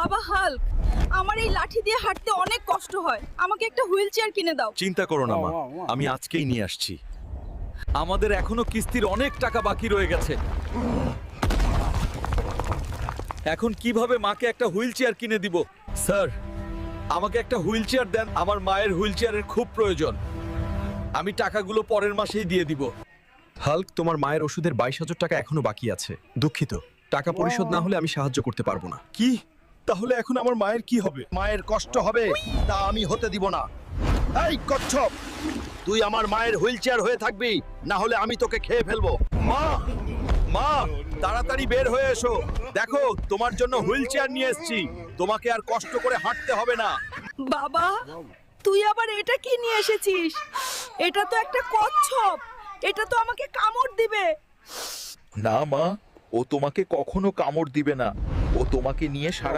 বাবা হাল্ক, আমার এই লাঠি দিয়ে হাঁটতে অনেক কষ্ট হয়, আমাকে একটা হুইল চেয়ার কিনে দাও। চিন্তা করো না মা, আমি আজকেই নিয়ে আসছি। আমাদের এখনো কিস্তির অনেক টাকা বাকি রয়ে গেছে। এখন কিভাবে মাকে একটা হুইল চেয়ার কিনে দিব? স্যার, আমাকে একটা হুইল চেয়ার দেন, আমার মায়ের হুইল চেয়ারের খুব প্রয়োজন। আমি টাকাগুলো পরের মাসেই দিয়ে দিব। হাল্ক, তোমার মায়ের ওষুধের 22,000 টাকা এখনো বাকি আছে। দুঃখিত, টাকা পরিশোধ না হলে আমি সাহায্য করতে পারবো না। কি? তাহলে এখন আমার মায়ের কি হবে? মায়ের কষ্ট হবে তা আমি হতে দিব না। এই কচ্ছপ, তুই আমার মায়ের হুইল চেয়ার হয়ে থাকবি, না হলে আমি তোকে খেয়ে ফেলবো। মা, মা, তাড়াতাড়ি বের হয়ে এসো। দেখো, তোমার জন্য হুইল চেয়ার নিয়ে এসেছি। তোমাকে আর কষ্ট করে হাঁটতে হবে না। বাবা, তুই আবার এটা কি নিয়ে এসেছিস? এটা তো একটা কচ্ছপ, এটা তো আমাকে কামড় দিবে। না মা, ও তোমাকে কখনো কামড় দিবে না। ও তোমাকে নিয়ে সারা